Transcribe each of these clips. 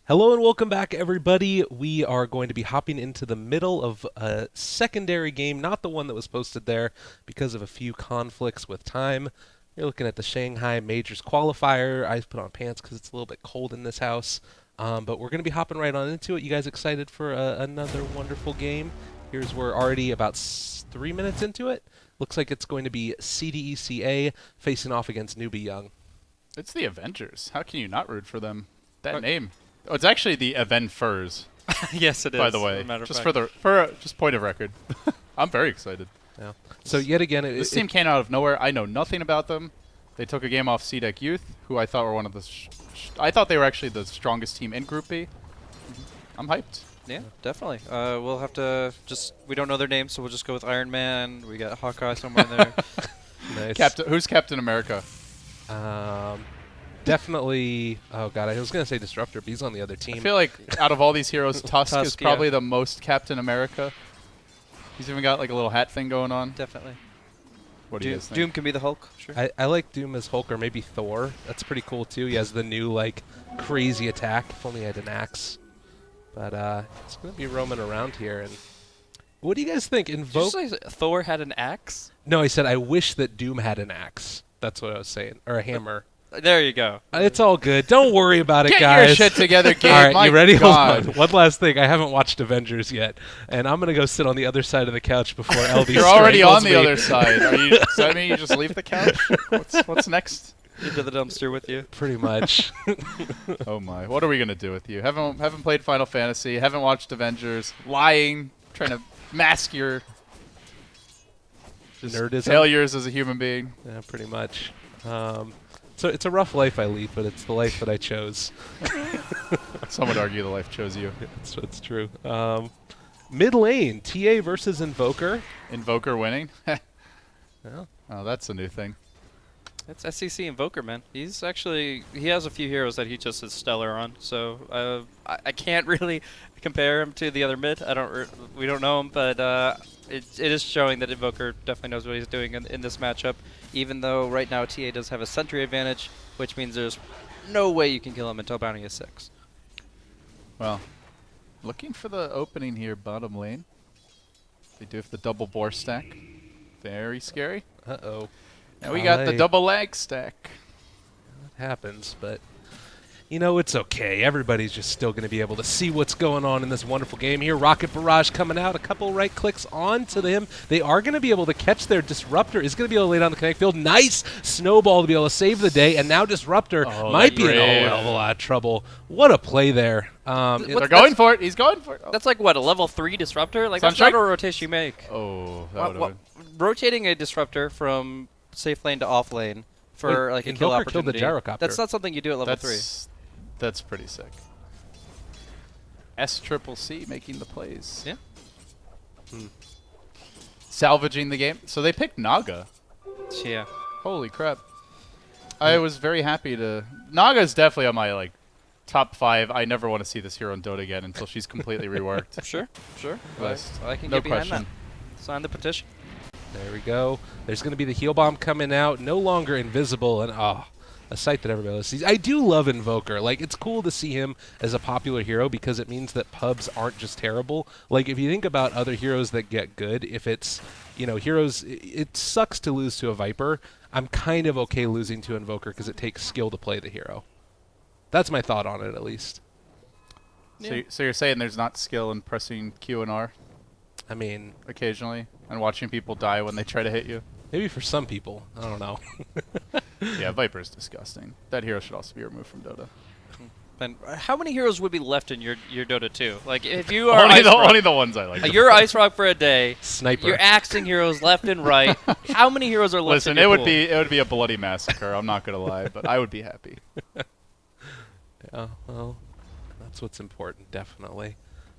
Hello and welcome back, everybody. We are going to be hopping into the middle of a secondary game, not the one that was posted there because of a few conflicts with time. You're looking at the Shanghai Majors Qualifier. I put on pants because it's a little bit cold in this house. But we're going to be hopping right on into it. You guys excited for another wonderful game? We're already about 3 minutes into it. Looks like it's going to be CDEC.A facing off against Newbee.Y. It's the Avengers. How can you not root for them? That name. Oh, it's actually the Avengers. Yes, it is. By the way, just just point of record. I'm very excited. Yeah. So yet again, this team came out of nowhere. I know nothing about them. They took a game off CDEC Youth, who I thought were one of the. I thought they were actually the strongest team in Group B. I'm hyped. Yeah, definitely. We'll have to we don't know their names, so we'll just go with Iron Man. We got Hawkeye somewhere in there. Nice. Who's Captain America? Definitely. Oh god, I was gonna say Disruptor, but he's on the other team. I feel like out of all these heroes, Tusk is Tusk, probably yeah. the most Captain America. He's even got like a little hat thing going on. Definitely. What do you guys think? Doom can be the Hulk. Sure. I like Doom as Hulk or maybe Thor. That's pretty cool too. He has the new like crazy attack. If only I had an axe. But it's gonna be roaming around here. And what do you guys think? Invoke. Did you say Thor had an axe? No, I said I wish that Doom had an axe. That's what I was saying, or a hammer. There you go. It's all good. Don't worry about it, Get guys. your shit together, Gabe. All right, My you ready? God. Hold on. One last thing. I haven't watched Avengers yet, and I'm gonna go sit on the other side of the couch before LD. You're already on the me. other side. Does that mean you just leave the couch? What's next? Into the dumpster with you. Pretty much. Oh my! What are we gonna do with you? Haven't played Final Fantasy. Haven't watched Avengers. Lying, trying to mask your Nerdism. failures as a human being. Yeah, pretty much. So it's a rough life I lead, but it's the life that I chose. Some would argue the life chose you. That's true. Mid lane, TA versus Invoker. Invoker winning. Well, Oh, that's a new thing. It's SEC Invoker, man. He has a few heroes that he just is stellar on. So I can't really compare him to the other mid. We don't know him, but it is showing that Invoker definitely knows what he's doing in this matchup. Even though right now TA does have a sentry advantage, which means there's no way you can kill him until bounty is 6. Well, looking for the opening here, bottom lane. They do have the double boar stack. Very scary. uh-oh. And we got the double lag stack. It happens, but you know, it's okay. Everybody's just still going to be able to see what's going on in this wonderful game here. Rocket Barrage coming out. A couple right clicks onto them. They are going to be able to catch their Disruptor. Is going to be able to lay down the connect field. Nice snowball to be able to save the day. And now Disruptor might be in a hell of a lot of trouble. What a play there. They're going for it. He's going for it. Oh. That's like, what, a level 3 Disruptor? Like, that's Sunstrike? not a rotation you make. Oh, that would have Rotating a Disruptor from safe lane to off lane for like a kill Invoker killed the opportunity. gyrocopter. That's not something you do at level 3. That's pretty sick. SCCC making the plays. Yeah. Salvaging the game. So they picked Naga. Yeah. Holy crap. I was very happy to... Naga's definitely on my top 5. I never want to see this hero in Dota again until she's completely reworked. Sure. List. I can No get behind question. that. Sign the petition. There we go. There's going to be the heal bomb coming out. No longer invisible. And a sight that everybody sees. I do love Invoker. Like, it's cool to see him as a popular hero because it means that pubs aren't just terrible. Like, if you think about other heroes that get good, if it's, heroes, it sucks to lose to a Viper. I'm kind of okay losing to Invoker because it takes skill to play the hero. That's my thought on it, at least. Yeah. So you're saying there's not skill in pressing Q and R I mean, occasionally and watching people die when they try to hit you? maybe for some people. I don't know. Yeah, Viper is disgusting. That hero should also be removed from Dota. And how many heroes would be left in your Dota 2? Like, if you are only the ones I like. you're Ice Rock for a day, Sniper. you're axing heroes left and right. How many heroes are left? Listen, in your it pool? would be a bloody massacre. I'm not gonna lie, but I would be happy. Yeah, well, that's what's important, definitely.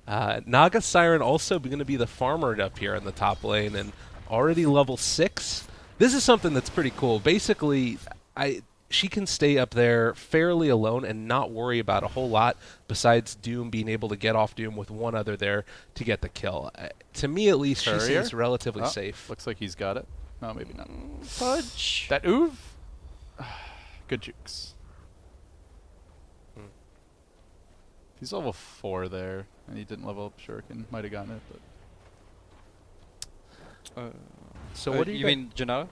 Naga Siren also going to be the farmer up here in the top lane, and already level 6. This is something that's pretty cool. Basically, she can stay up there fairly alone and not worry about a whole lot besides Doom being able to get off Doom with one other there to get the kill. To me, at least, she seems relatively safe. Looks like he's got it. No, maybe not. Fudge. That oov? Good jukes. He's level 4 there, and he didn't level up Shuriken. Might have gotten it, but So what do you mean Janata?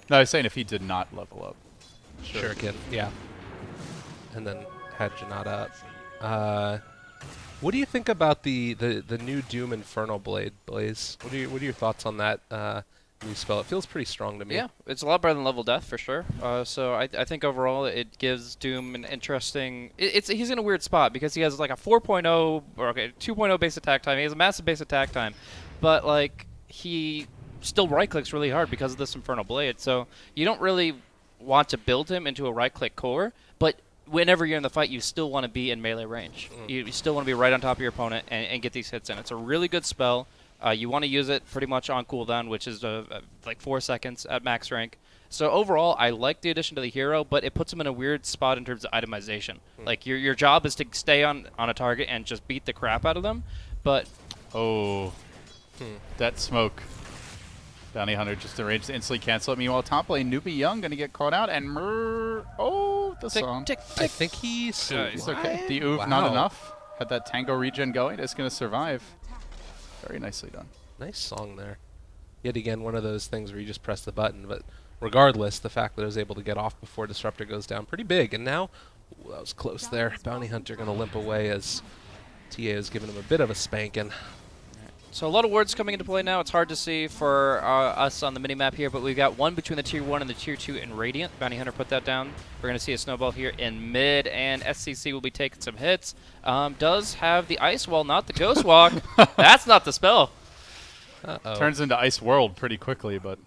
no, I was saying if he did not level up Shuriken, yeah. And then had Janata up. What do you think about the new Doom Infernal Blade, Blaze? What are your thoughts on that new spell? It feels pretty strong to me. Yeah, it's a lot better than Level Death for sure. So I think overall it gives Doom an interesting. He's in a weird spot because he has like a 4.0 or 2.0 base attack time. He has a massive base attack time, but like he still right clicks really hard because of this Infernal Blade. So you don't really want to build him into a right click core, but whenever you're in the fight, you still want to be in melee range. You still want to be right on top of your opponent and get these hits in. It's a really good spell. You want to use it pretty much on cooldown, which is like 4 seconds at max rank. So overall, I like the addition to the hero, but it puts him in a weird spot in terms of itemization. Like your job is to stay on a target and just beat the crap out of them. But that smoke. Bounty Hunter just arranged to instantly cancel it. Meanwhile, top lane Newbee.Y going to get caught out, and the song. tick, I think he's He's okay. The Oof not enough. Had that Tango regen going. It's going to survive. Very nicely done. Nice song there. Yet again, one of those things where you just press the button, but regardless, the fact that I was able to get off before Disruptor goes down, pretty big. And now, that was close there. Bounty Hunter going to limp away as TA is giving him a bit of a spanking. So a lot of words coming into play now. It's hard to see for us on the minimap here, but we've got one between the Tier 1 and the Tier 2 in Radiant. Bounty Hunter put that down. We're going to see a snowball here in mid, and SCC will be taking some hits. Does have the Ice Wall, not the Ghost Walk. That's not the spell. Turns into Ice World pretty quickly, but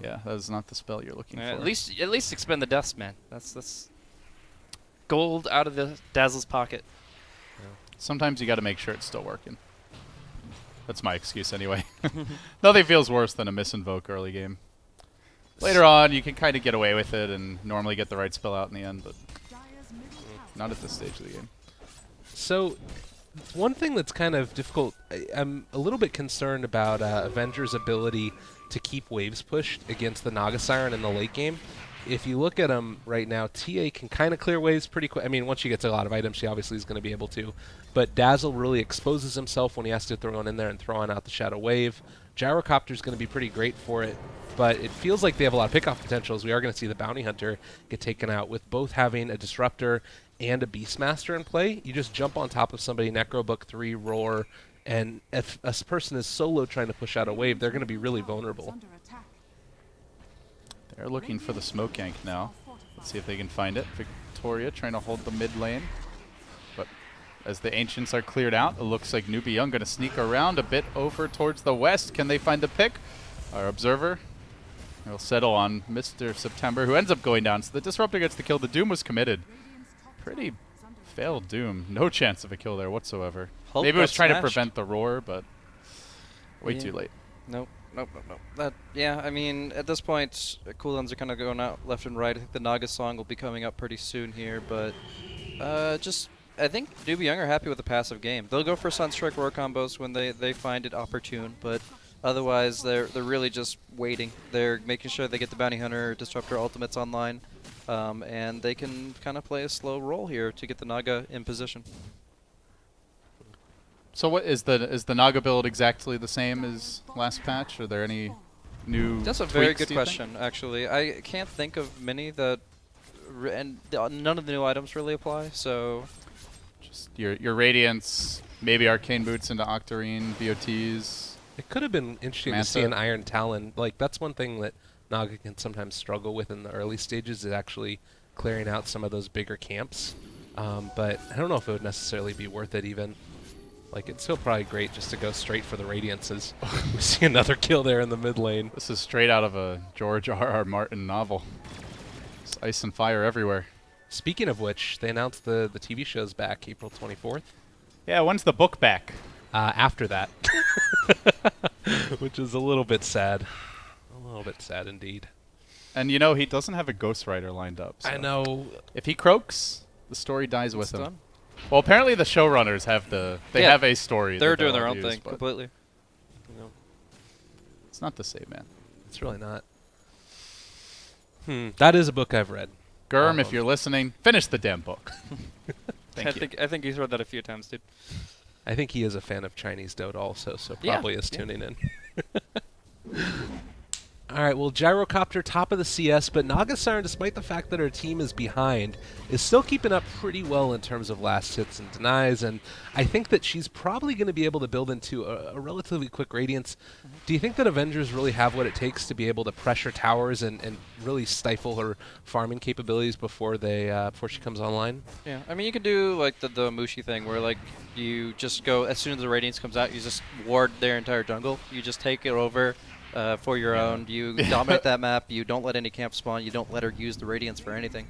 yeah, that is not the spell you're looking for. At least expend the Deaths, man. That's gold out of the Dazzle's pocket. Sometimes you got to make sure it's still working. That's my excuse anyway. Nothing feels worse than a misinvoke early game. Later on, you can kind of get away with it and normally get the right spell out in the end, but not at this stage of the game. So, one thing that's kind of difficult, I'm a little bit concerned about Avengers' ability to keep waves pushed against the Naga Siren in the late game. If you look at him right now, TA can kind of clear waves pretty quick. I mean, once she gets a lot of items, she obviously is going to be able to. But Dazzle really exposes himself when he has to throw one in there and throw on out the Shadow Wave. Gyrocopter is going to be pretty great for it, but it feels like they have a lot of pickoff potential, as we are going to see the Bounty Hunter get taken out. With both having a Disruptor and a Beastmaster in play, you just jump on top of somebody, Necrobook 3, Roar, and if a person is solo trying to push out a wave, they're going to be really vulnerable. They're looking for the smoke gank now. Let's see if they can find it. Victoria trying to hold the mid lane. But as the Ancients are cleared out, it looks like Newbee.Y going to sneak around a bit over towards the west. Can they find the pick? Our Observer will settle on Mr. September, who ends up going down. So the Disruptor gets the kill. The Doom was committed. Pretty failed Doom. No chance of a kill there whatsoever. Hulk Maybe it was got trying to smashed. prevent the Roar, but way too late. Nope. Yeah, I mean, at this point, cooldowns are kind of going out left and right. I think the Naga song will be coming up pretty soon here, but I think Newbee.Y are happy with the passive game. They'll go for Sunstrike Roar combos when they find it opportune, but otherwise they're really just waiting. They're making sure they get the Bounty Hunter Disruptor ultimates online, and they can kind of play a slow roll here to get the Naga in position. So what is the Naga build exactly the same as last patch? Are there any new That's a very tweaks, good do you think? question, actually. I can't think of many that, and none of the new items really apply, so... Just your Radiance, maybe Arcane Boots into Octarine, BOTs. It could have been interesting to see an Iron Talon. Like, that's one thing that Naga can sometimes struggle with in the early stages, is actually clearing out some of those bigger camps. But I don't know if it would necessarily be worth it even. Like, it's still probably great just to go straight for the Radiances. We see another kill there in the mid lane. This is straight out of a George R.R. Martin novel. It's ice and fire everywhere. Speaking of which, they announced the TV show's back April 24th. Yeah, when's the book back? After that. Which is a little bit sad. A little bit sad indeed. And you know, he doesn't have a ghostwriter lined up. So I know. if he croaks, the story dies with It's him. done. Well, apparently the showrunners have have a story. They're that doing they'll their own use, thing but completely. It's not the same, man. It's really not. That is a book I've read. Gurm, if you're listening, finish the damn book. Thank you. I think he's read that a few times, dude. I think he is a fan of Chinese Dota also, so Yeah, probably is yeah. tuning in. All right, well, Gyrocopter top of the CS, but Naga Siren, despite the fact that her team is behind, is still keeping up pretty well in terms of last hits and denies, and I think that she's probably going to be able to build into a relatively quick Radiance. Do you think that Avengers really have what it takes to be able to pressure towers and really stifle her farming capabilities before before she comes online? Yeah, I mean, you can do like the Mushi thing where like you just go, as soon as the Radiance comes out, you just ward their entire jungle. You just take it over for your own. You dominate that map. You don't let any camp spawn. You don't let her use the Radiance for anything.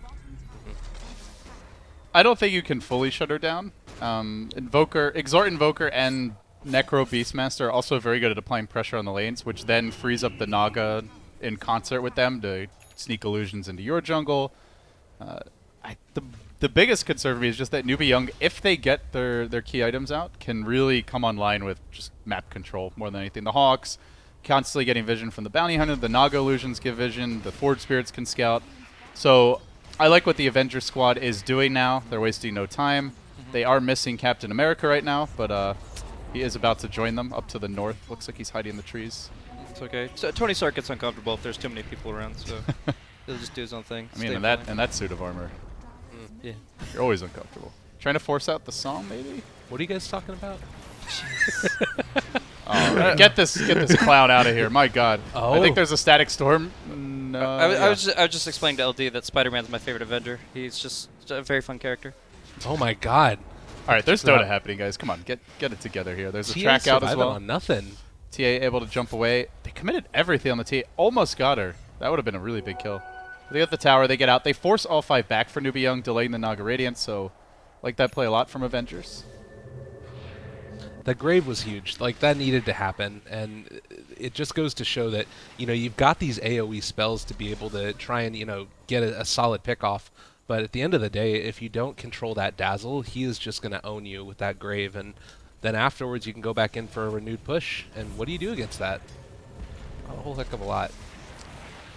I don't think you can fully shut her down. Exort Invoker and Necro Beastmaster are also very good at applying pressure on the lanes, which then frees up the Naga in concert with them to sneak illusions into your jungle. The biggest concern for me is just that Newbee.Y, if they get their key items out, can really come online with just map control more than anything. The Hawks constantly getting vision from the Bounty Hunter, the Naga illusions give vision, the Forge Spirits can scout. So I like what the Avengers squad is doing now. They're wasting no time. They are missing Captain America right now, but he is about to join them up to the north. Looks like he's hiding in the trees. It's okay. So Tony Stark gets uncomfortable if there's too many people around, so he'll just do his own thing. I mean, in that suit of armor, Yeah. you're always uncomfortable. Trying to force out the song, maybe? What are you guys talking about? Oh, get this clown out of here! My God, I think Oh. there's a static storm. No, I was just explaining to LD that Spider-Man's my favorite Avenger. He's just a very fun character. Oh my God! All right, there's So- Dota happening, guys. Come on, get it together here. There's a TA track out as surviving well. on nothing. TA able to jump away. They committed everything on the TA. Almost got her. That would have been a really big kill. They get the tower. They get out. They force all 5 back for Newbee.Y, delaying the Naga Radiance. So, like that play a lot from Avengers. The grave was huge. Like, that needed to happen, and it just goes to show that, you've got these AoE spells to be able to try and, get a solid pick off. But at the end of the day, if you don't control that Dazzle, he is just going to own you with that grave, and then afterwards you can go back in for a renewed push. And what do you do against that? A whole heck of a lot.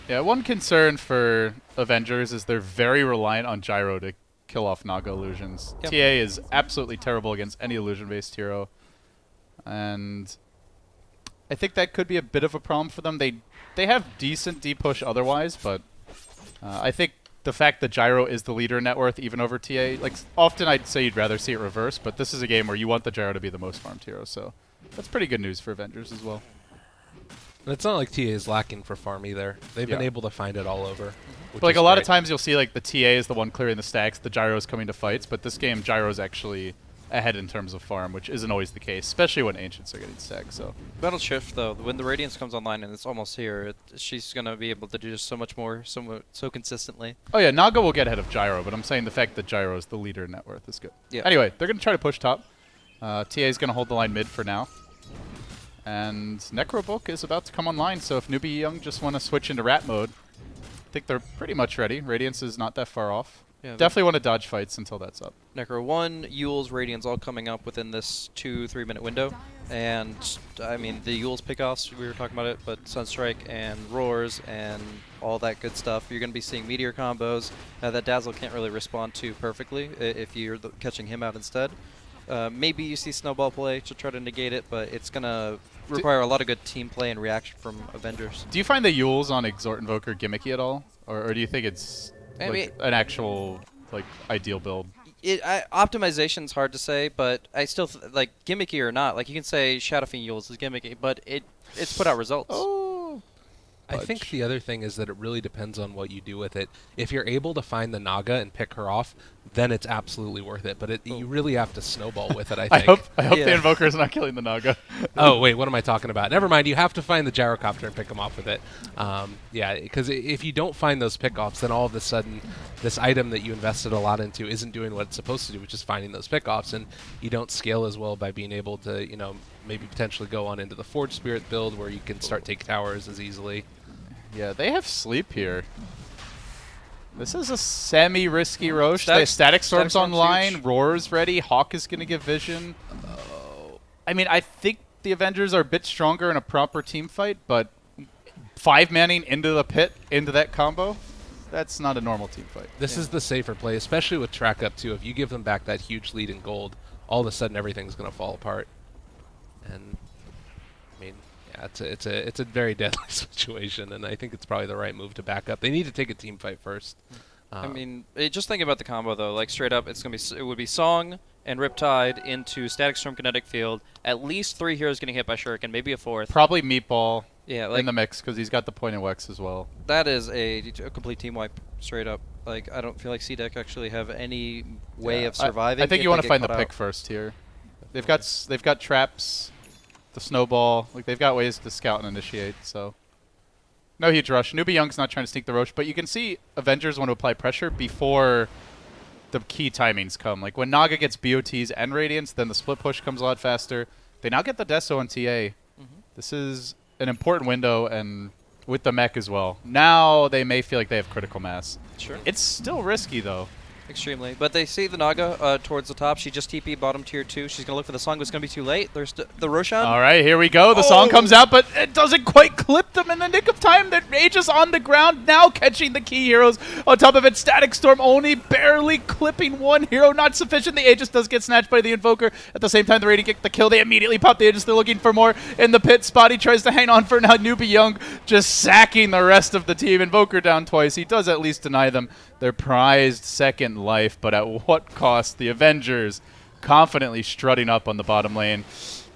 Yeah, one concern for Avengers is they're very reliant on Gyro to kill off Naga illusions. Yep. TA is absolutely terrible against any illusion-based hero. And I think that could be a bit of a problem for them. They have decent deep push otherwise, but I think the fact that Gyro is the leader in net worth, even over TA, like often I'd say you'd rather see it reverse, but this is a game where you want the Gyro to be the most farmed hero, so that's pretty good news for Avengers as well. And it's not like TA is lacking for farm either. They've been Yeah. able to find it all over. which But like is a lot of great. times you'll see like the TA is the one clearing the stacks, the Gyro is coming to fights, but this game Gyro's actually ahead in terms of farm, which isn't always the case, especially when Ancients are getting stacked, so. That'll shift though. When the Radiance comes online and it's almost here, she's gonna be able to do just so much more, so consistently. Oh yeah, Naga will get ahead of Gyro, but I'm saying the fact that Gyro is the leader in net worth is good. Yeah. Anyway, they're going to try to push top. TA is going to hold the line mid for now. And Necrobook is about to come online, so if Newbee.Y just want to switch into rat mode, I think they're pretty much ready. Radiance is not that far off. Yeah, Definitely want to dodge fights until that's up. Necro 1, Yule's, Radiance all coming up within this 2-3 minute window. And, I mean, the Yule's pickoffs, we were talking about it, but Sunstrike and Roars and all that good stuff. You're going to be seeing Meteor combos that Dazzle can't really respond to perfectly if you're catching him out instead. Maybe you see Snowball play to try to negate it, but it's going to require a lot of good team play and reaction from Avengers. Do you find the Yules on Exort Invoker gimmicky at all? Or do you think it's I like mean- an actual like ideal build? Optimization's hard to say, but I still like gimmicky or not. Like you can say Shadow Fiend Yules is gimmicky, but it's put out results. Oh, I think the other thing is that it really depends on what you do with it. If you're able to find the Naga and pick her off, then it's absolutely worth it. But you really have to snowball with it, I I think. hope Yeah. the Invoker is not killing the Naga. Oh, wait, what am I talking about? Never mind, you have to find the Gyrocopter and pick them off with it. Yeah, because if you don't find those pickoffs, then all of a sudden this item that you invested a lot into isn't doing what it's supposed to do, which is finding those pickoffs, and you don't scale as well by being able to, maybe potentially go on into the Forge Spirit build where you can start take towers as easily. Yeah, they have sleep here. This is a semi-risky Roche. Static Storm's Storm's online. huge. Roar's ready. Hawk is going to give vision. I mean, I think the Avengers are a bit stronger in a proper team fight, but 5-manning into the pit, into that combo, That's not a normal team fight. This is the safer play, especially with track up too. If you give them back that huge lead in gold, all of a sudden everything's going to fall apart. And I mean, yeah, it's a very deadly situation, and I think it's probably the right move to back up. They need to take a team fight first. I mean, just think about the combo though. Like straight up, it would be Song and Riptide into Static Storm Kinetic Field. At least 3 heroes getting hit by Shuriken, maybe a 4th. Probably Meatball Yeah, in the mix because he's got the point in Wex as well. that is a complete team wipe, straight up. Like, I don't feel like CDEC actually have any way of surviving. I think if you want they to get find the caught pick out. first here. They've got traps, the snowball. Like they've got ways to scout and initiate. So no huge rush. Newbee.Y's not trying to sneak the roach, but you can see Avengers want to apply pressure before the key timings come. Like when Naga gets BOTs and Radiance, then the split push comes a lot faster. They now get the Deso and TA. This is an important window, and with the mech as well. Now they may feel like they have critical mass. Sure. It's still risky though. Extremely. But they see the Naga towards the top. She just TP bottom tier 2. She's going to look for the song, but it's going to be too late. There's the Roshan. All right, here we go. The song comes out, but it doesn't quite clip them in the nick of time. The Aegis on the ground, now catching the key heroes. On top of it, Static Storm only barely clipping one hero. Not sufficient. The Aegis does get snatched by the Invoker. At the same time, the Radiant get the kill. They immediately pop the Aegis. They're looking for more in the pit. Spotty tries to hang on for now. Newbee.Y just sacking the rest of the team. Invoker down twice. He does at least deny them their prized second life, but at what cost? The Avengers confidently strutting up on the bottom lane.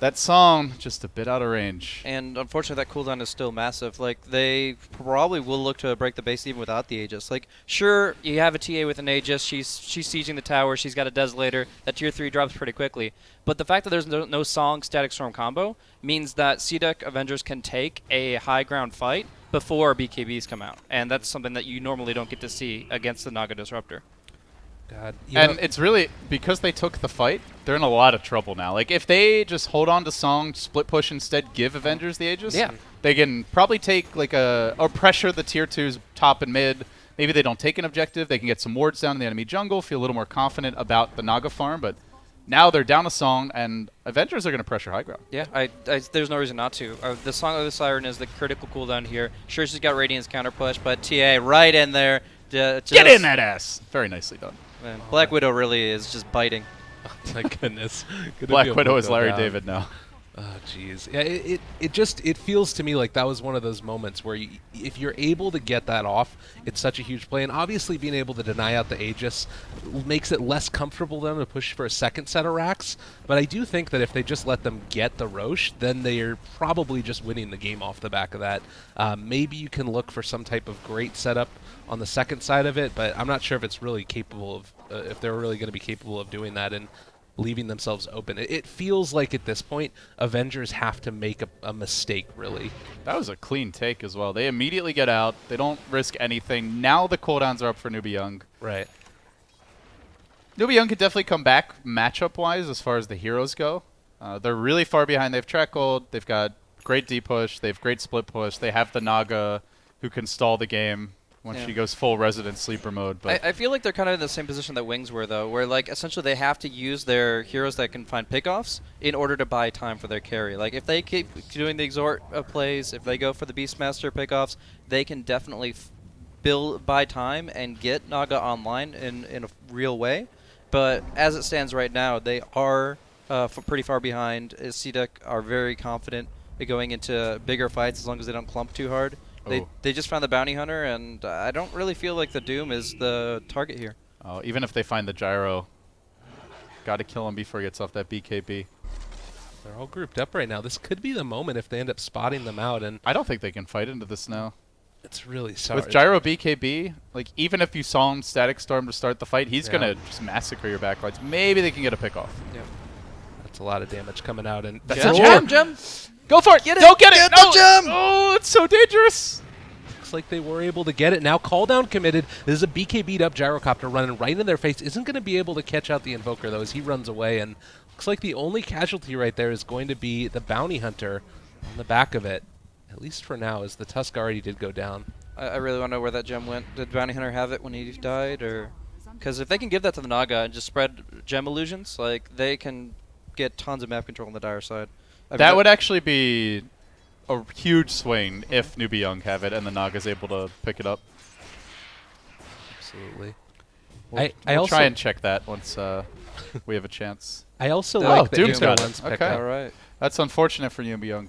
That song just a bit out of range. And unfortunately, that cooldown is still massive. Like, they probably will look to break the base even without the Aegis. Like, sure, you have a TA with an Aegis. She's sieging the tower. She's got a Desolator. That tier 3 drops pretty quickly. But the fact that there's no Song Static Storm combo means that CDEC Avengers can take a high ground fight before BKBs come out. And that's something that you normally don't get to see against the Naga Disruptor. God. And it's really, because they took the fight, they're in a lot of trouble now. Like, if they just hold on to Song, split push instead, give Avengers the Aegis, Yeah. they can probably take, like, or pressure the tier 2s top and mid. Maybe they don't take an objective. They can get some wards down in the enemy jungle, feel a little more confident about the Naga farm, but now they're down a Song, and Avengers are going to pressure high ground. Yeah, there's no reason not to. The Song of the Siren is the critical cooldown here. Sure, she's got Radiance counter push, but TA right in there. Get in that ass! Very nicely done. Man, Black Widow really is just biting. My goodness. Good to Black be able Widow to is go Larry down. David now. Oh, jeez. Yeah, it feels to me like that was one of those moments where if you're able to get that off, it's such a huge play. And obviously being able to deny out the Aegis makes it less comfortable them to push for a second set of racks. But I do think that if they just let them get the Roche, then they're probably just winning the game off the back of that. Maybe you can look for some type of great setup on the second side of it, but I'm not sure if it's really capable of, if they're really going to be capable of doing that and leaving themselves open. It feels like at this point, Avengers have to make a mistake, really. That was a clean take as well. They immediately get out. They don't risk anything. Now the cooldowns are up for Newbee.Y. Right. Newbee.Y could definitely come back matchup-wise as far as the heroes go. They're really far behind. They have track gold. They've got great D-push. They have great split push. They have the Naga who can stall the game once she goes full resident sleeper mode. But I feel like they're kind of in the same position that Wings were, though, where like essentially they have to use their heroes that can find pickoffs in order to buy time for their carry. Like if they keep doing the exhort plays, if they go for the Beastmaster pickoffs, they can definitely buy time and get Naga online in a real way. But as it stands right now, they are pretty far behind. CDEC are very confident at going into bigger fights as long as they don't clump too hard. They just found the Bounty Hunter, and I don't really feel like the Doom is the target here. even if they find the gyro, got to kill him before he gets off that BKB. They're all grouped up right now. This could be the moment if they end up spotting them out, and I don't think they can fight into this now. it's really sorry. With gyro BKB, like even if you saw him Static Storm to start the fight, he's gonna just massacre your backlines. Maybe they can get a pick off. Yeah. That's a lot of damage coming out, and That's Gem, gem. Go for it! Get it! Don't get it! Get No! the gem! Oh, it's so dangerous! looks like they were able to get it. Now call down committed. This is a BKB'd up gyrocopter running right in their face. Isn't going to be able to catch out the Invoker, though, as he runs away. And looks like the only casualty right there is going to be the Bounty Hunter on the back of it. At least for now, as the Tusk already did go down. I really want to know where that gem went. Did Bounty Hunter have it when he died, or? Because if they can give that to the Naga and just spread gem illusions, like they can get tons of map control on the dire side. That would actually be a huge swing if Newbee.Y have it and the Naga's able to pick it up. Absolutely. We'll I also try and check that once we have a chance. I also Oh, like the Doom's got it. Interlens Okay. pickup. All right. That's unfortunate for Newbee.Y.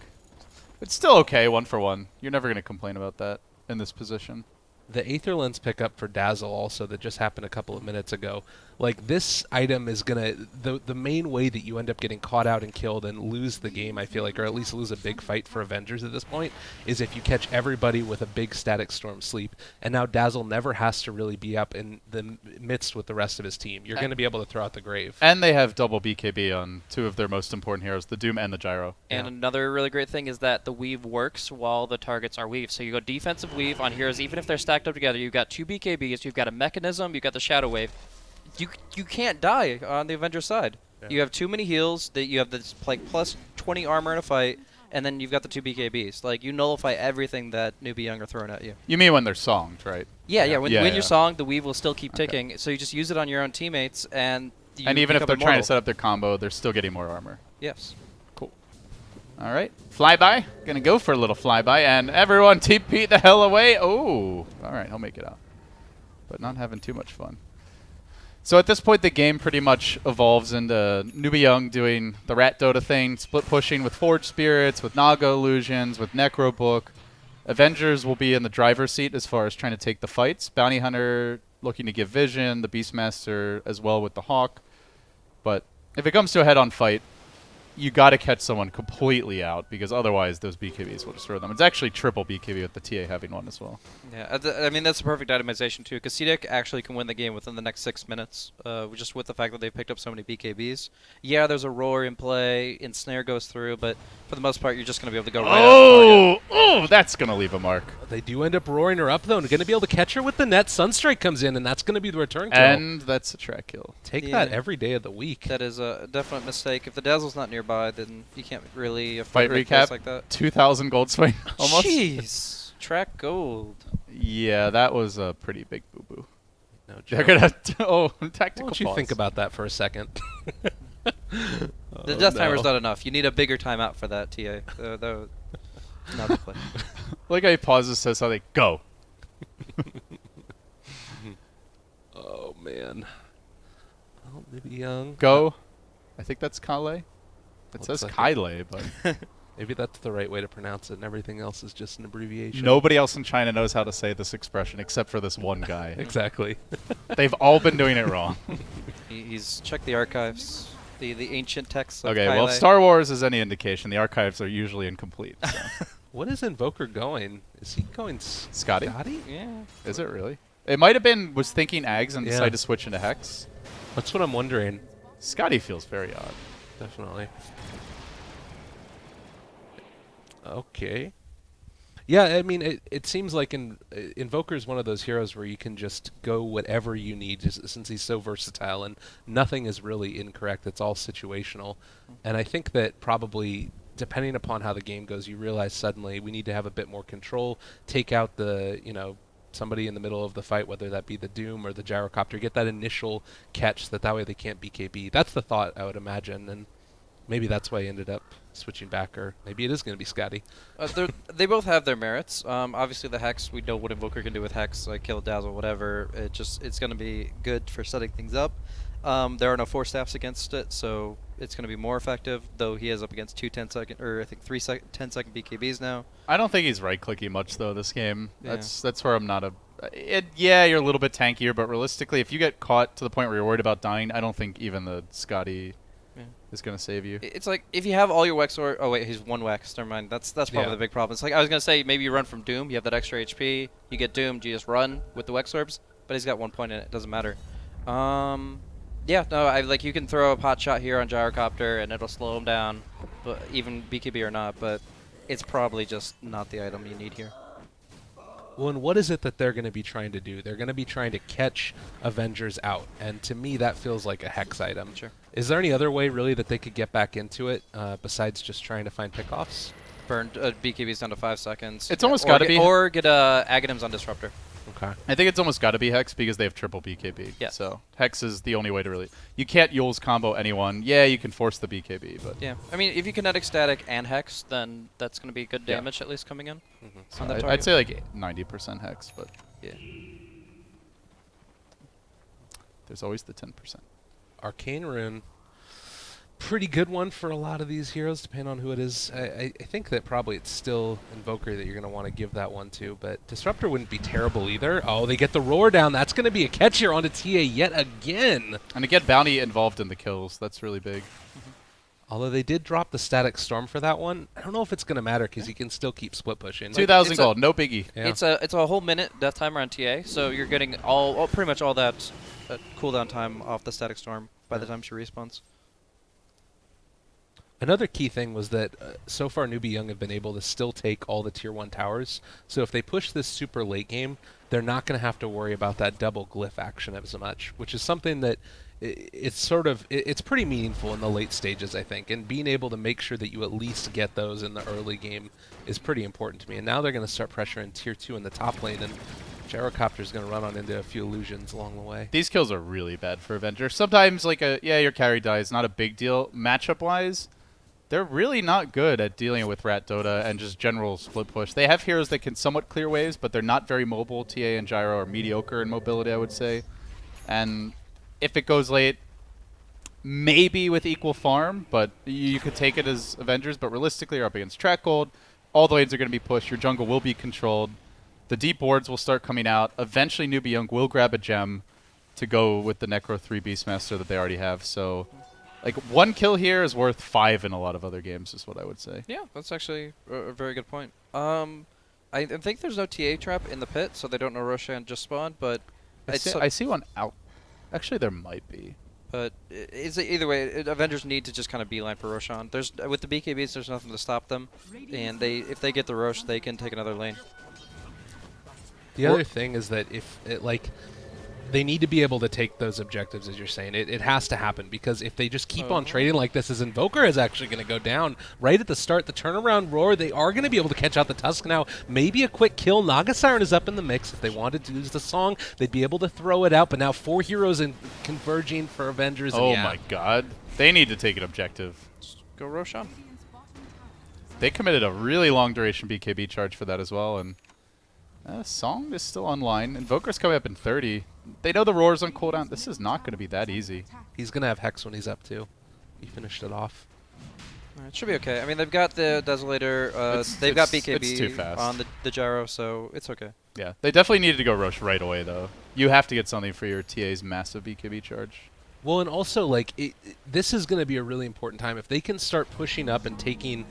It's still okay, 1 for 1. You're never going to complain about that in this position. The Aether Lens pickup for Dazzle also that just happened a couple of minutes ago. Like, this item is gonna the main way that you end up getting caught out and killed and lose the game, I feel like, or at least lose a big fight for Avengers at this point, is if you catch everybody with a big Static Storm sleep. And now Dazzle never has to really be up in the midst with the rest of his team. You're gonna be able to throw out the grave. And they have double BKB on 2 of their most important heroes, the Doom and the Gyro. And another really great thing is that the weave works while the targets are weaved. So you go defensive weave on heroes, even if they're stacked up together. You've got 2 BKBs, you've got a mechanism, you've got the Shadow Wave. You can't die on the Avenger side. Yeah. You have too many heals, that you have this like plus 20 armor in a fight, and then you've got the 2 BKBs. Like, you nullify everything that Newbee.Y are throwing at you. You mean when they're songed, right? Yeah. When you're songed, the weave will still keep ticking. So you just use it on your own teammates, and even if they're trying to set up their combo, they're still getting more armor. Yes. Cool. All right. Flyby. Gonna go for a little flyby, and everyone TP the hell away. Oh. All right, he'll make it out. But not having too much fun. So at this point, the game pretty much evolves into Newbee.Y doing the Rat Dota thing, split pushing with Forge Spirits, with Naga Illusions, with Necro Book. Avengers will be in the driver's seat as far as trying to take the fights. Bounty Hunter looking to give vision, the Beastmaster as well with the Hawk. But if it comes to a head-on fight, you got to catch someone completely out, because otherwise those BKBs will destroy them. It's actually triple BKB with the TA having one as well. Yeah, I mean, that's a perfect itemization, too, because CDEC actually can win the game within the next 6 minutes, just with the fact that they picked up so many BKBs. Yeah, there's a roar in play, Ensnare goes through, but for the most part, you're just going to be able to go right up. Oh, that's going to leave a mark. They do end up roaring her up, though, and going to be able to catch her with the net. Sunstrike comes in, and that's going to be the return kill. And that's a track kill. Take that every day of the week. That is a definite mistake. If the Dazzle's not nearby, then you can't really fight recap like that. 2,000 gold swing almost. Jeez, track gold. Yeah, that was a pretty big boo-boo. No joke. They're gonna tactical. Why don't you think about that for a second? The death timer's not enough. You need a bigger timeout for that, TA. That would not the play. Like, he pauses, says something, go. Oh man. Well, maybe young. Go. I think that's Kale. It Looks says like Kyle, but maybe that's the right way to pronounce it, and everything else is just an abbreviation. nobody else in China knows how to say this expression except for this one guy. Exactly. They've all been doing it wrong. He's checked the archives, the ancient texts. Of Okay, Kyle. well, if Star Wars is any indication, the archives are usually incomplete. So. What is Invoker going? Is he going Scotty? Yeah. Is it really? It might have been, was thinking Ags and Yeah. decided to switch into Hex. That's what I'm wondering. Scotty feels very odd. Definitely. Okay. Yeah, I mean, it seems like Invoker is one of those heroes where you can just go whatever you need, just since he's so versatile, and nothing is really incorrect. It's all situational. And I think that probably, depending upon how the game goes, you realize suddenly we need to have a bit more control, take out the, somebody in the middle of the fight, whether that be the Doom or the Gyrocopter, get that initial catch so that way they can't BKB. That's the thought, I would imagine, and maybe that's why he ended up switching back, or maybe it is going to be Scotty. They both have their merits. Obviously, the Hex, we know what Invoker can do with Hex, like kill, dazzle, whatever. It's going to be good for setting things up. There are no Force Staffs against it, so it's going to be more effective, though he is up against 2 10-second, or I think 3 10-second BKBs now. I don't think he's right-clicking much, though, this game. Yeah. That's where I'm not a... yeah, you're a little bit tankier, but realistically, if you get caught to the point where you're worried about dying, I don't think even the Scotty is going to save you. It's like, if you have all your Wex, or... Oh, wait, he's 1 Wex. Never mind. That's probably the big problem. It's like, I was going to say, maybe you run from Doom. You have that extra HP. You get doomed. You just run with the Wex Orbs. But he's got 1 point in it. It doesn't matter. Yeah, no, you can throw a pot shot here on Gyrocopter, and it'll slow him down, but even BKB or not, but it's probably just not the item you need here. Well, and what is it that they're going to be trying to do? They're going to be trying to catch Avengers out, and to me that feels like a Hex item. Sure. Is there any other way, really, that they could get back into it, besides just trying to find pickoffs? Burn BKBs down to 5 seconds. It's almost got to be... Or get Aghanims on Disruptor. Okay. I think it's almost got to be Hex because they have triple BKB. Yeah. So Hex is the only way to really... You can't Yule's combo anyone. Yeah, you can force the BKB, but... Yeah. I mean, if you kinetic static and Hex, then that's going to be good damage at least coming in. So On that I'd target. say like 90% Hex, but... Yeah. There's always the 10%. Arcane Rune. Pretty good one for a lot of these heroes, depending on who it is. I think that probably it's still Invoker that you're going to want to give that one to, but Disruptor wouldn't be terrible either. Oh, they get the roar down. That's going to be a catch here onto TA yet again. And to get Bounty involved in the kills, that's really big. Although they did drop the Static Storm for that one. I don't know if it's going to matter because you can still keep split pushing. 2,000 gold, no biggie. Yeah. It's a whole minute death timer on TA, so you're getting pretty much all that cooldown time off the Static Storm by the time she respawns. Another key thing was that so far Newbee.Y have been able to still take all the Tier 1 towers. So if they push this super late game, they're not going to have to worry about that double glyph action as much, which is something that it's pretty meaningful in the late stages, I think. And being able to make sure that you at least get those in the early game is pretty important to me. And now they're going to start pressuring Tier 2 in the top lane, and Gyrocopter's going to run on into a few illusions along the way. These kills are really bad for Avengers. Sometimes, like, your carry dies, not a big deal. Matchup-wise, they're really not good at dealing with Rat Dota and just general split push. They have heroes that can somewhat clear waves, but they're not very mobile. TA and Gyro are mediocre in mobility, I would say. And if it goes late, maybe with equal farm, but you could take it as Avengers. But realistically, you're up against Track Gold. All the lanes are going to be pushed. Your jungle will be controlled. The deep wards will start coming out. Eventually, Newbee.Y will grab a gem to go with the Necro 3 Beastmaster that they already have. So, like, one kill here is worth 5 in a lot of other games, is what I would say. Yeah, that's actually a very good point. I think there's no TA trap in the pit, so they don't know Roshan just spawned, but I see one out. Actually, there might be. But either way, Avengers need to just kind of beeline for Roshan. With the BKBs, there's nothing to stop them, and if they get the Rosh, they can take another lane. The other thing is that they need to be able to take those objectives, as you're saying. It has to happen, because if they just keep on trading like this, as Invoker is actually going to go down right at the start, the turnaround roar, they are going to be able to catch out the Tusk now. Maybe a quick kill. Naga Siren is up in the mix. If they wanted to use the song, they'd be able to throw it out, but now 4 heroes converging for Avengers. Oh and my god. They need to take an objective. Just go Roshan. They committed a really long duration BKB charge for that as well, and Song is still online. Invoker's coming up in 30. They know the roar's on cooldown. This is not going to be that easy. He's going to have Hex when he's up, too. He finished it off. It should be okay. I mean, they've got the Desolator. They've got BKB it's too fast on the Gyro, so it's okay. Yeah, they definitely needed to go Rosh right away, though. You have to get something for your TA's massive BKB charge. Well, and also, like, this is going to be a really important time. If they can start pushing up and taking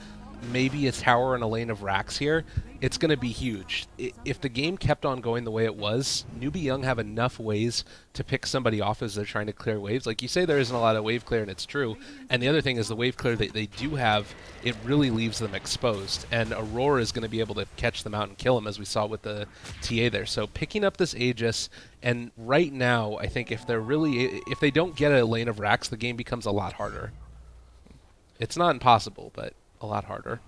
maybe a tower and a lane of racks here, it's going to be huge. If the game kept on going the way it was, Newbee.Y have enough ways to pick somebody off as they're trying to clear waves. Like you say, there isn't a lot of wave clear, and it's true. And the other thing is the wave clear that they do have, it really leaves them exposed. And Aurora is going to be able to catch them out and kill them, as we saw with the TA there. So picking up this Aegis, and right now, I think if they don't get a lane of racks, the game becomes a lot harder. It's not impossible, but a lot harder.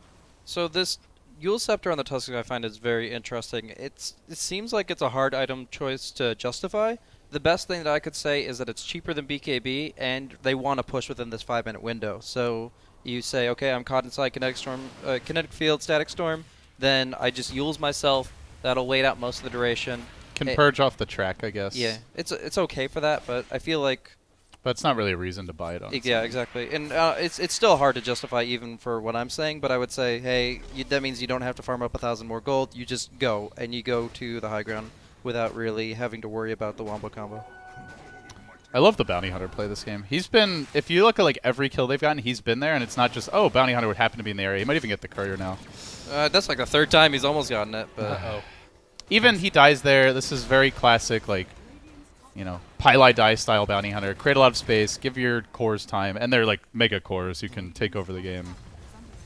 So this Eul Scepter on the Tusk I find is very interesting. It seems like it's a hard item choice to justify. The best thing that I could say is that it's cheaper than BKB, and they want to push within this 5-minute window. So you say, okay, I'm caught inside Kinetic Field, Static Storm, then I just Eul's myself. That'll wait out most of the duration. Can purge off the track, I guess. Yeah, it's okay for that, but I feel like... But it's not really a reason to buy it, honestly. Yeah, exactly. And it's still hard to justify even for what I'm saying, but I would say, hey, that means you don't have to farm up 1,000 more gold. You just go, and you go to the high ground without really having to worry about the wombo combo. I love the Bounty Hunter play this game. He's been, if you look at like every kill they've gotten, he's been there, and it's not just, oh, Bounty Hunter would happen to be in the area. He might even get the courier now. That's like the 3rd time he's almost gotten it, but... Even he dies there. This is very classic, like, you know, Pili die style Bounty Hunter. Create a lot of space, give your cores time, and they're like mega cores who can take over the game.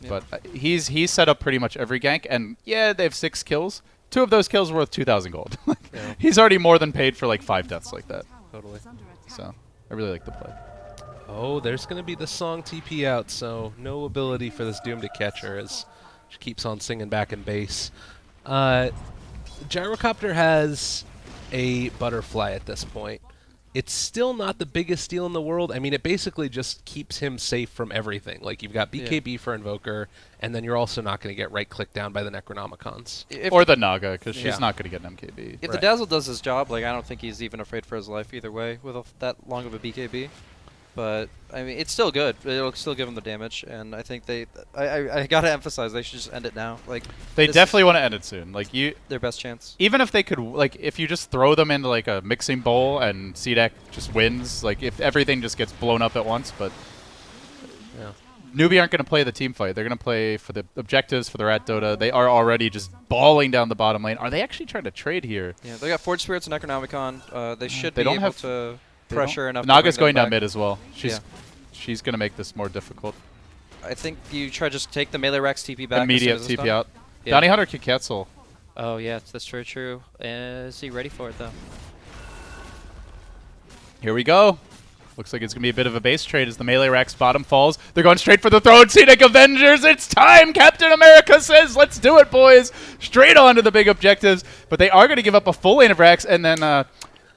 Yeah. But he's set up pretty much every gank, and yeah, they have 6 kills. 2 of those kills are worth 2,000 gold. Yeah. He's already more than paid for like 5 deaths like that. Totally. So I really like the play. Oh, there's going to be the song TP out, so no ability for this Doom to catch her, as she keeps on singing back in base. Gyrocopter has a butterfly at this point. It's still not the biggest deal in the world. I mean, it basically just keeps him safe from everything. Like, you've got BKB for Invoker, and then you're also not going to get right-clicked down by the Necronomicons. Or the Naga, because she's not going to get an MKB. If the Dazzle does his job, like, I don't think he's even afraid for his life either way with that long of a BKB. But, I mean, it's still good. It'll still give him the damage, and I think I gotta emphasize, they should just end it now. Like, they definitely want to end it soon. Like, their best chance. Even if they could, like, if you just throw them into, like, a mixing bowl and CDEC just wins, like, if everything just gets blown up at once, but Newbee aren't going to play the team fight. They're going to play for the objectives for the Rat Dota. They are already just balling down the bottom lane. Are they actually trying to trade here? Yeah, they got Forge Spirits and Necronomicon. They should they be don't able have to pressure enough. Naga's to going bring down them mid as well. She's going to make this more difficult. I think you try to just take the melee Rex TP back. Immediate TP out. Yeah. Bounty Hunter could cancel. Oh, yeah, that's very true. Is he ready for it, though? Here we go. Looks like it's going to be a bit of a base trade as the melee Rex bottom falls. They're going straight for the throne. CDEC.A. It's time! Captain America says, let's do it, boys! Straight on to the big objectives. But they are going to give up a full lane of Rex, and then,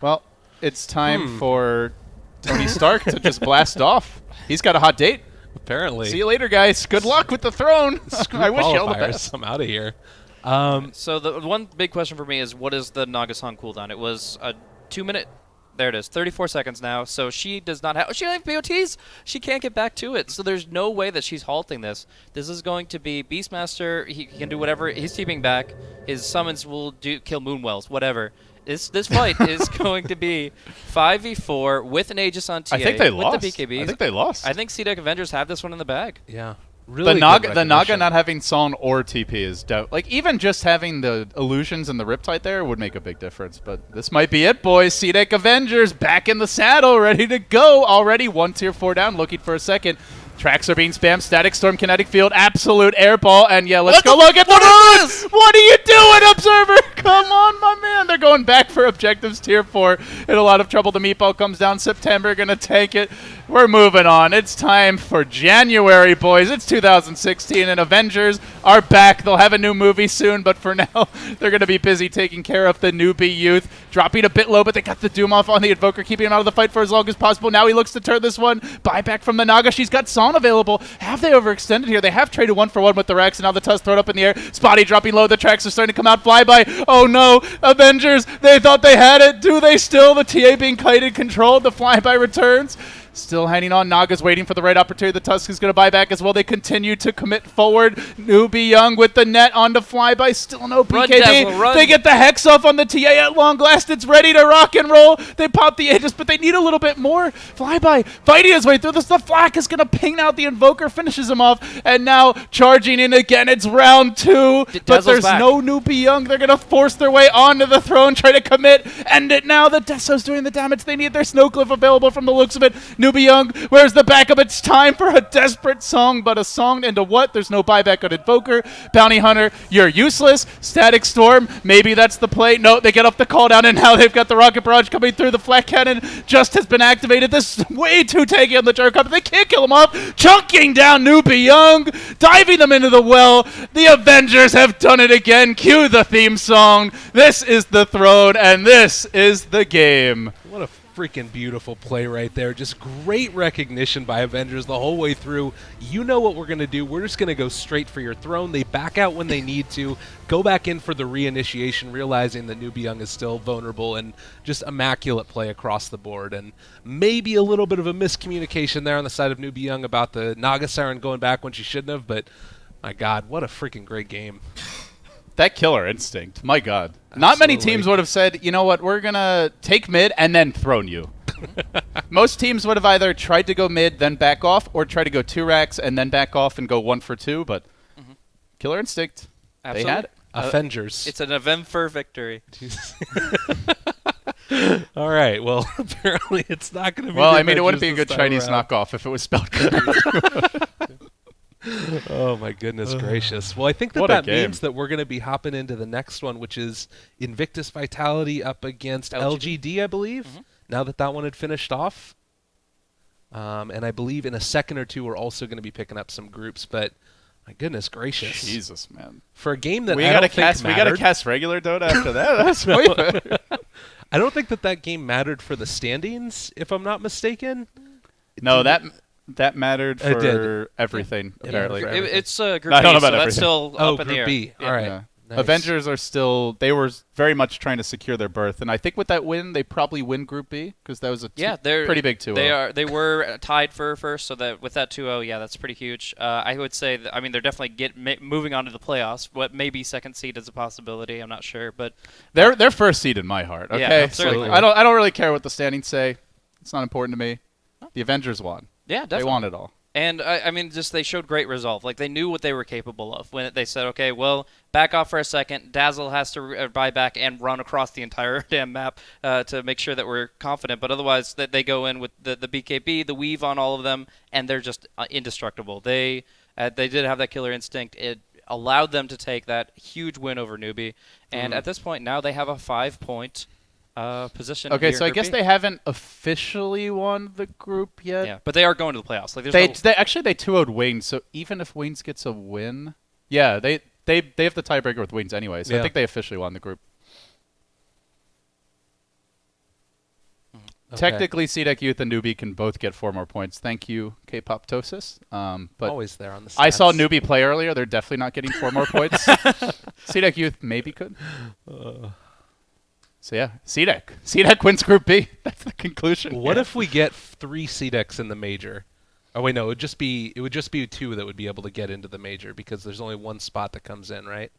well, it's time for Tony Stark to just blast off. He's got a hot date. Apparently. See you later, guys. Good luck with the throne. I wish you all the best. I'm out of here. So the one big question for me is, what is the Naga song cooldown? It was a 2-minute. There it is, 34 seconds now. So she does not have. She doesn't have BOTs. She can't get back to it. So there's no way that she's halting this. This is going to be Beastmaster. He can do whatever. He's teaming back. His summons will kill Moonwells. Whatever. This fight is going to be 5v4 with an Aegis on TA. I think they with lost. the BKBs. I think they lost. I think CDEC Avengers have this one in the bag. Yeah. Really the Naga not having Song or TP is like even just having the illusions and the Riptide there would make a big difference. But this might be it, boys. CDEC Avengers back in the saddle, ready to go. Already 1 tier 4 down, looking for a second. Tracks are being spammed. Static Storm, Kinetic Field, absolute airball, and yeah, let's go look at the run! What are you doing, Observer? Come on, my man. They're going back for objectives tier 4. In a lot of trouble. The meatball comes down September, gonna take it. We're moving on. It's time for January, boys. It's 2016, and Avengers are back. They'll have a new movie soon, but for now, they're going to be busy taking care of the newbie youth. Dropping a bit low, but they got the Doom off on the Invoker, keeping him out of the fight for as long as possible. Now he looks to turn this one. Buyback from the Naga. She's got Son available. Have they overextended here? They have traded 1-for-1 with the Rex, and now the Tusk thrown up in the air. Spotty dropping low. The tracks are starting to come out. Flyby. Oh, no. Avengers, they thought they had it. Do they still? The TA being kited, controlled. The Flyby returns. Still hanging on. Naga's waiting for the right opportunity. The Tusk is going to buy back as well. They continue to commit forward. Newbee.Y with the net on to Flyby. Still no BKB. Run, Devil, run. They get the Hex off on the TA at long last. It's ready to rock and roll. They pop the Aegis, but they need a little bit more. Flyby fighting his way through this. The Flak is going to ping out the Invoker, finishes him off, and now charging in again. It's round 2, but there's no Newbee.Y. They're going to force their way onto the throne, try to commit. End it now. The Deso's doing the damage they need. There's no Glyph available from the looks of it. Newbee.Y, where's the backup? It's time for a desperate song, but a song into what? There's no buyback on Invoker. Bounty Hunter, you're useless. Static Storm, maybe that's the play. No, they get off the call down, and now they've got the Rocket Barrage coming through. The Flat Cannon just has been activated. This is way too tanky on the Jerk Up. They can't kill him off. Chunking down Newbee.Y, diving them into the well. The Avengers have done it again. Cue the theme song. This is the throne, and this is the game. What a freaking beautiful play right there. Just great recognition by Avengers the whole way through. You know what we're going to do. We're just going to go straight for your throne. They back out when they need to, go back in for the reinitiation, realizing that Newbee.Y is still vulnerable, and just immaculate play across the board. And maybe a little bit of a miscommunication there on the side of Newbee.Y about the Naga Siren going back when she shouldn't have, but my God, what a freaking great game. That killer instinct, my God. Absolutely. Not many teams would have said, you know what, we're going to take mid and then thrown you. Most teams would have either tried to go mid, then back off, or try to go 2 racks and then back off and go 1 for 2, but killer instinct. Absolutely. They had it. Avengers. It's an Avengers victory. All right, well, apparently it's not going to be Well, I mean, it wouldn't be a good Chinese knockoff if it was spelled correctly. Oh my goodness gracious. Well, I think that means that we're going to be hopping into the next one, which is Invictus Vitality up against LGD, I believe, now that one had finished off. And I believe in a second or two we're also going to be picking up some groups, but my goodness gracious. Jesus, man. For a game that we got to cast regular Dota after that. That's way better. I don't think that game mattered for the standings, if I'm not mistaken. No, Did that mattered It did. for everything, It apparently. mattered for everything. It's Group I don't B, know about so that's everything. still Oh, up in the Group air. B. Yeah. All right. Yeah. Nice. Avengers are still, they were very much trying to secure their berth, and I think with that win, they probably win Group B, because that was a They're pretty big 2-0. They were tied for first, so that with that 2-0, yeah, that's pretty huge. I would say that, I mean, they're definitely moving on to the playoffs. What maybe second seed is a possibility. I'm not sure, but They're first seed in my heart. Okay, Yeah, so certainly. I don't really care what the standings say. It's not important to me. The Avengers won. yeah, definitely. They won it all. And I mean, just they showed great resolve. Like they knew what they were capable of when they said, "Okay, well, back off for a second. Dazzle has to buy back and run across the entire damn map to make sure that we're confident." But otherwise, they go in with the BKB, the weave on all of them, and they're just indestructible. They did have that killer instinct. It allowed them to take that huge win over Newbee. And at this point, now they have a 5-point position. Okay, here so in I guess Group B. they haven't officially won the group yet. Yeah, but they are going to the playoffs. Like there's They no, actually they 2-0'd Wayne, so even if Wayne's gets a win, yeah, they have the tiebreaker with Wayne's anyway. So I Yeah. think they officially won the group. Okay. Technically, CDEC Youth and Newbie can both get 4 more points. Thank you, K-Pop-tosis. But Always there on the stats. I saw Newbie play earlier. They're definitely not getting 4 more points. CDEC Youth maybe could. So yeah, CDEC wins Group B. That's the conclusion. What Yeah. if we get 3 CDECs in the major? Oh wait, no, it would just be 2 that would be able to get into the major because there's only 1 spot that comes in, right?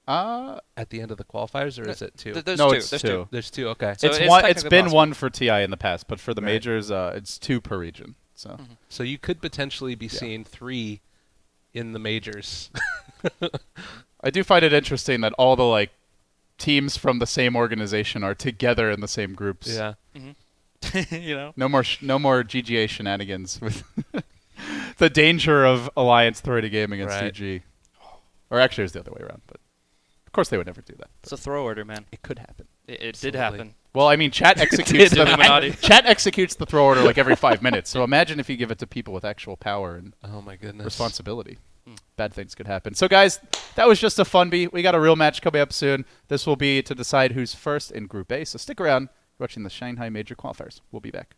At the end of the qualifiers, or is it 2? There's No, two. it's There's 2. There's 2. Okay. So It's it's one. It's technically been possible. 1 for TI in the past, but for the Right. majors, it's 2 per region. So So you could potentially be seeing 3 in the majors. I do find it interesting that all the teams from the same organization are together in the same groups. Yeah. you know. No more GGA shenanigans with the danger of Alliance throwing a game against Right. CG. Or actually, it was the other way around. But of course, they would never do that. It's a throw order, man. It could happen. It did Absolutely. happen. Well, I mean, chat executes did. Illuminati. chat executes the throw order like every 5 minutes. So imagine if you give it to people with actual power and Oh my goodness. responsibility. Bad things could happen. So, guys, that was just a fun beat. We got a real match coming up soon. This will be to decide who's first in Group A. So stick around. You're watching the Shanghai Major Qualifiers. We'll be back.